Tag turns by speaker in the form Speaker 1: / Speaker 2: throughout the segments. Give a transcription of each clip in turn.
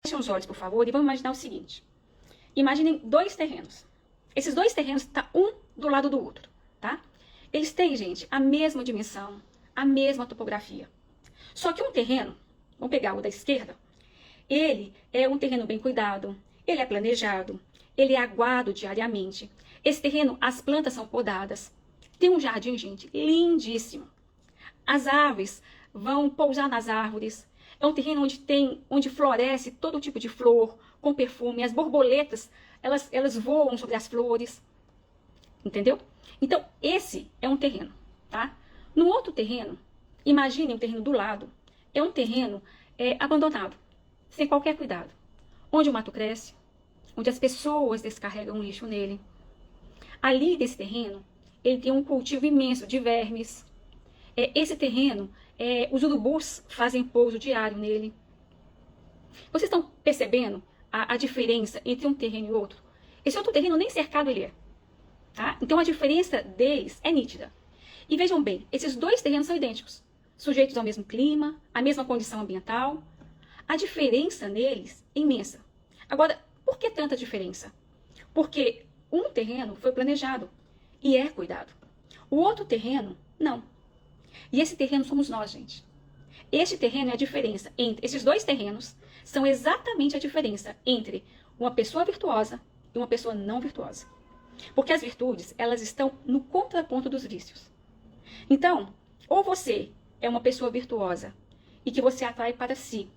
Speaker 1: Fechem os olhos, por favor, e vamos imaginar o seguinte. Imaginem 2 terrenos. Esses 2 terrenos estão um do lado do outro, tá? Eles têm, gente, a mesma dimensão, a mesma topografia. Só que um terreno, vamos pegar o da esquerda, ele é um terreno bem cuidado, ele é planejado, ele é aguado diariamente. Esse terreno, as plantas são podadas. Tem um jardim, gente, lindíssimo. As aves vão pousar nas árvores. É um terreno onde floresce todo tipo de flor, com perfume. As borboletas, elas voam sobre as flores. Entendeu? Então, esse é um terreno, tá? No outro terreno, imagine um terreno do lado. É um terreno abandonado, sem qualquer cuidado. Onde o mato cresce, onde as pessoas descarregam lixo nele. Ali, desse terreno, ele tem um cultivo imenso de vermes. Esse terreno, os urubus fazem pouso diário nele. Vocês estão percebendo a diferença entre um terreno e outro? Esse outro terreno nem cercado ele é. Tá? Então a diferença deles é nítida. E vejam bem, esses 2 terrenos são idênticos. Sujeitos ao mesmo clima, à mesma condição ambiental. A diferença neles é imensa. Agora, por que tanta diferença? Porque um terreno foi planejado e é cuidado. O outro terreno, não. E esse terreno somos nós, gente. Este terreno é a diferença entre... Esses 2 terrenos são exatamente a diferença entre uma pessoa virtuosa e uma pessoa não virtuosa. Porque as virtudes, elas estão no contraponto dos vícios. Então, ou você é uma pessoa virtuosa e que você atrai para si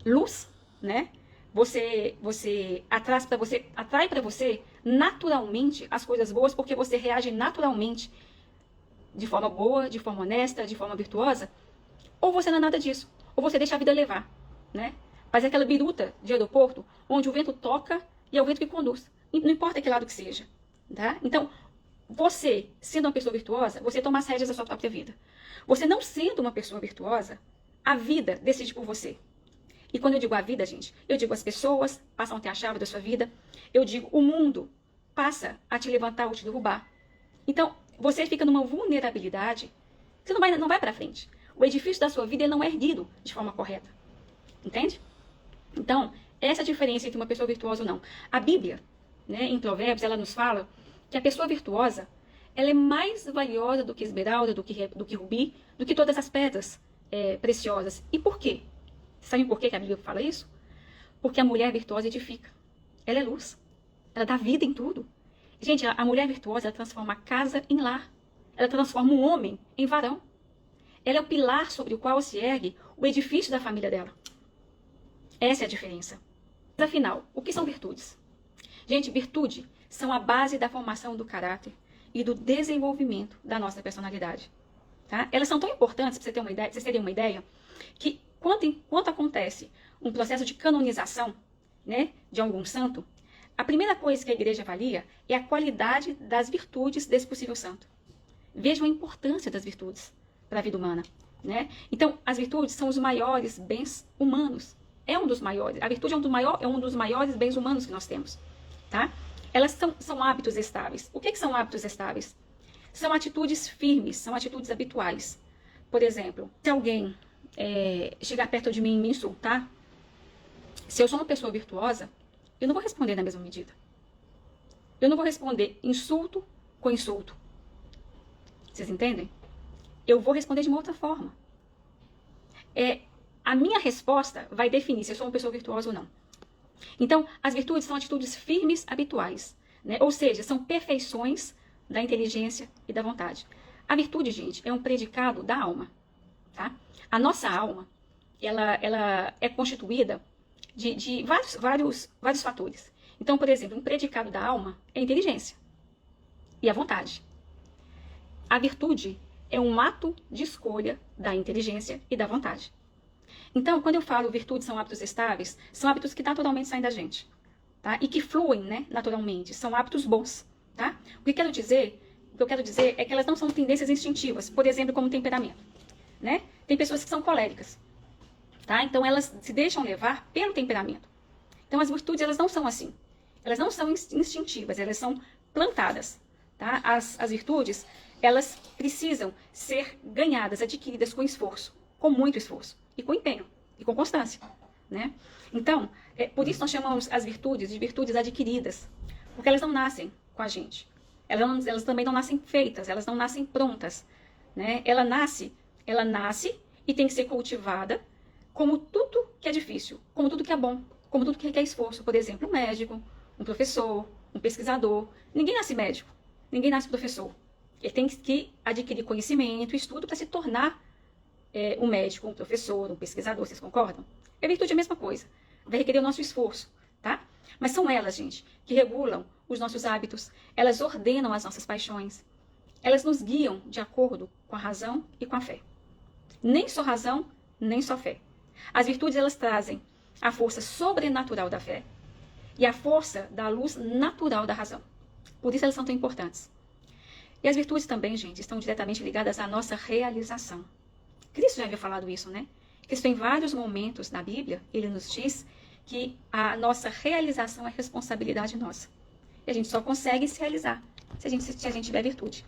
Speaker 1: luz, né? Você atrai para você naturalmente as coisas boas, porque você reage naturalmente de forma boa, de forma honesta, de forma virtuosa, ou você não é nada disso, ou você deixa a vida levar, né? Faz aquela biruta de aeroporto, onde o vento toca e é o vento que conduz, não importa que lado que seja, tá? Então, você, sendo uma pessoa virtuosa, você toma as rédeas da sua própria vida. Você não sendo uma pessoa virtuosa, a vida decide por você. E quando eu digo a vida, gente, eu digo as pessoas passam a ter a chave da sua vida, eu digo o mundo passa a te levantar ou te derrubar. Então, você fica numa vulnerabilidade, você não vai para frente. O edifício da sua vida ele não é erguido de forma correta. Entende? Então, essa é a diferença entre uma pessoa virtuosa ou não. A Bíblia, né, em Provérbios, ela nos fala que a pessoa virtuosa, ela é mais valiosa do que esmeralda, do que rubi, do que todas as pedras preciosas. E por quê? Sabem por que a Bíblia fala isso? Porque a mulher virtuosa edifica. Ela é luz. Ela dá vida em tudo. Gente, a mulher virtuosa, ela transforma a casa em lar. Ela transforma um homem em varão. Ela é o pilar sobre o qual se ergue o edifício da família dela. Essa é a diferença. Mas afinal, o que são virtudes? Gente, virtude são a base da formação do caráter e do desenvolvimento da nossa personalidade. Tá? Elas são tão importantes, para vocês terem uma ideia, que quando acontece um processo de canonização, né, de algum santo, a primeira coisa que a igreja avalia é a qualidade das virtudes desse possível santo. Vejam a importância das virtudes para a vida humana, né? Então, as virtudes são os maiores bens humanos. É um dos maiores. A virtude é um dos maiores bens humanos que nós temos, tá? Elas são hábitos estáveis. O que são hábitos estáveis? São atitudes firmes, são atitudes habituais. Por exemplo, se alguém chegar perto de mim e me insultar, se eu sou uma pessoa virtuosa, eu não vou responder na mesma medida. Eu não vou responder insulto com insulto. Vocês entendem? Eu vou responder de uma outra forma. A minha resposta vai definir se eu sou uma pessoa virtuosa ou não. Então, as virtudes são atitudes firmes habituais, né? Ou seja, são perfeições da inteligência e da vontade. A virtude, gente, é um predicado da alma. Tá? A nossa alma, ela é constituída de vários fatores. Então, por exemplo, um predicado da alma é a inteligência e a vontade. A virtude é um ato de escolha da inteligência e da vontade. Então, quando eu falo virtudes são hábitos estáveis, são hábitos que naturalmente saem da gente, tá? E que fluem, né, naturalmente, são hábitos bons, tá? O que eu quero dizer é que elas não são tendências instintivas, por exemplo, como temperamento, né? Tem pessoas que são coléricas, tá? Então, elas se deixam levar pelo temperamento. Então, as virtudes, elas não são assim. Elas não são instintivas, elas são plantadas, tá? As virtudes, elas precisam ser ganhadas, adquiridas com esforço, com muito esforço, e com empenho, e com constância, né? Então, por isso nós chamamos as virtudes de virtudes adquiridas, porque elas não nascem com a gente. Elas também não nascem feitas, elas não nascem prontas, né? Ela nasce e tem que ser cultivada como tudo que é difícil, como tudo que é bom, como tudo que requer esforço. Por exemplo, um médico, um professor, um pesquisador. Ninguém nasce médico, ninguém nasce professor. Ele tem que adquirir conhecimento, estudo para se tornar um médico, um professor, um pesquisador. Vocês concordam? A virtude é a mesma coisa. Vai requerer o nosso esforço, tá? Mas são elas, gente, que regulam os nossos hábitos. Elas ordenam as nossas paixões. Elas nos guiam de acordo com a razão e com a fé. Nem só razão, nem só fé. As virtudes, elas trazem a força sobrenatural da fé e a força da luz natural da razão. Por isso elas são tão importantes. E as virtudes também, gente, estão diretamente ligadas à nossa realização. Cristo já havia falado isso, né? Cristo, em vários momentos na Bíblia, ele nos diz que a nossa realização é responsabilidade nossa. E a gente só consegue se realizar se a gente tiver virtude.